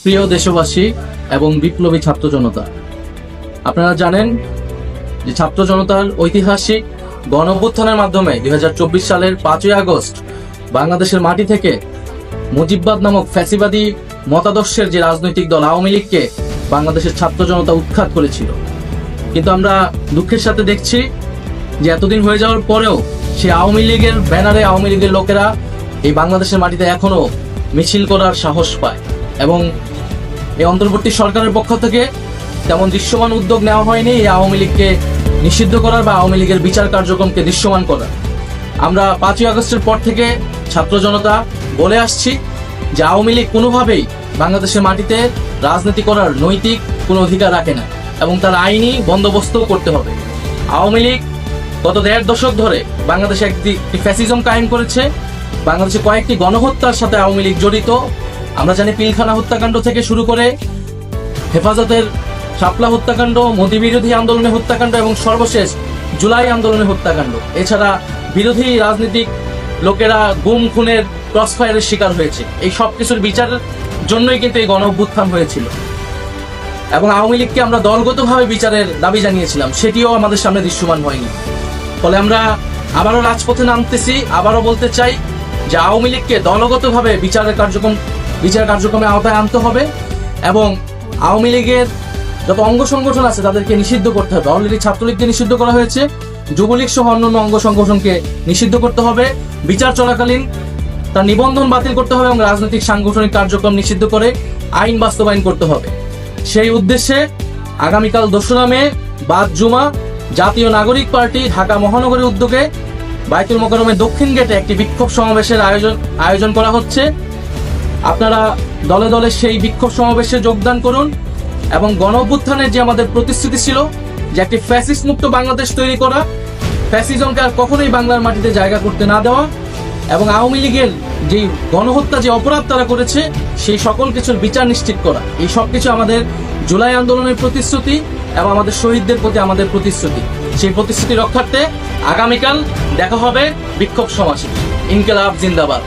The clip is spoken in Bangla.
প্রিয় দেশবাসী এবং বিপ্লবী ছাত্র জনতা, আপনারা জানেন যে ছাত্র জনতার ঐতিহাসিক গণ অভ্যুত্থানের মাধ্যমে 2024 সালের 5ই আগস্ট বাংলাদেশের মাটি থেকে মুজিববাদ নামক ফ্যাসিবাদী মতাদর্শের যে রাজনৈতিক দল আওয়ামী লীগকে বাংলাদেশের ছাত্র জনতা উৎখাত করেছিল। কিন্তু আমরা দুঃখের সাথে দেখছি যে এতদিন হয়ে যাওয়ার পরেও সেই আওয়ামী লীগের ব্যানারে আওয়ামী লীগের লোকেরা এই বাংলাদেশের মাটিতে এখনো মিছিল করার সাহস পায় এবং এই অন্তর্বর্তী সরকারের পক্ষ থেকে তেমন দৃশ্যমান উদ্যোগ নেওয়া হয়নি এই আওয়ামী লীগকে নিষিদ্ধ করার বা আওয়ামী লীগের বিচার কার্যক্রমকে দৃশ্যমান করার। আমরা 5ই আগস্টের পর থেকে ছাত্র জনতা বলে আসছি যে আওয়ামী লীগ কোনোভাবেই বাংলাদেশের মাটিতে রাজনীতি করার নৈতিক কোনো অধিকার রাখে না এবং তার আইনি বন্দোবস্তও করতে হবে। আওয়ামী লীগ গত 1.5 দশক ধরে বাংলাদেশে একটি ফ্যাসিজম কায়েম করেছে। বাংলাদেশে কয়েকটি গণহত্যার সাথে আওয়ামী লীগ জড়িত। আমরা জানি পিলখানা হত্যাকাণ্ড থেকে শুরু করে হেফাজতের শাপলা হত্যাকাণ্ড, মোদি বিরোধী আন্দোলনের হত্যাকাণ্ড এবং সর্বশেষ জুলাই আন্দোলনের হত্যাকাণ্ড। এছাড়া বিরোধী রাজনীতিক লোকেরা গুম খুনের ক্রসফায়ারের শিকার হয়েছে। এই সব কিছুর বিচারের জন্যই কিন্তু এই গণ অভ্যুত্থান হয়েছিল এবং আওয়ামী লীগকে আমরা দলগতভাবে বিচারের দাবি জানিয়েছিলাম, সেটিও আমাদের সামনে দৃশ্যমান হয়নি। ফলে আমরা আবারও রাজপথে নামতেছি, আবারও বলতে চাই যে আওয়ামী লীগকে দলগতভাবে বিচার কার্যক্রমে আওতায় আনতে হবে এবং আওয়ামী লীগের যত অঙ্গ সংগঠন আছে তাদেরকে নিষিদ্ধ করতে হবে। অলরেডি ছাত্রলীগকে নিষিদ্ধ করা হয়েছে, যুবলীগ সহ অন্যান্য অঙ্গ সংগঠনকে নিষিদ্ধ করতে হবে। বিচার চলাকালীন তার নিবন্ধন বাতিল করতে হবে এবং রাজনৈতিক সাংগঠনিক কার্যক্রম নিষিদ্ধ করে আইন বাস্তবায়ন করতে হবে। সেই উদ্দেশ্যে আগামীকাল 2রা মে বাদ জুমা জাতীয় নাগরিক পার্টি ঢাকা মহানগরীর উদ্যোগে বায়তুল মোকাররমের দক্ষিণ গেটে একটি বিক্ষোভ সমাবেশের আয়োজন করা হচ্ছে। আপনারা দলে দলে সেই বিক্ষোভ সমাবেশে যোগদান করুন এবং গণ অভ্যুত্থানের যে আমাদের প্রতিশ্রুতি ছিল যে একটি ফ্যাসিস্ট মুক্ত বাংলাদেশ তৈরি করা, ফ্যাসিজমকে আর কখনোই বাংলার মাটিতে জায়গা করতে না দেওয়া এবং আওয়ামী লীগের যে গণহত্যা যে অপরাধ তারা করেছে সেই সকল কিছুর বিচার নিশ্চিত করা, এই সব কিছু আমাদের জুলাই আন্দোলনের প্রতিশ্রুতি এবং আমাদের শহীদদের প্রতি আমাদের প্রতিশ্রুতি। সেই প্রতিশ্রুতি রক্ষার্থে আগামীকাল দেখা হবে বিক্ষোভ সমাবেশে। ইনকিলাব জিন্দাবাদ।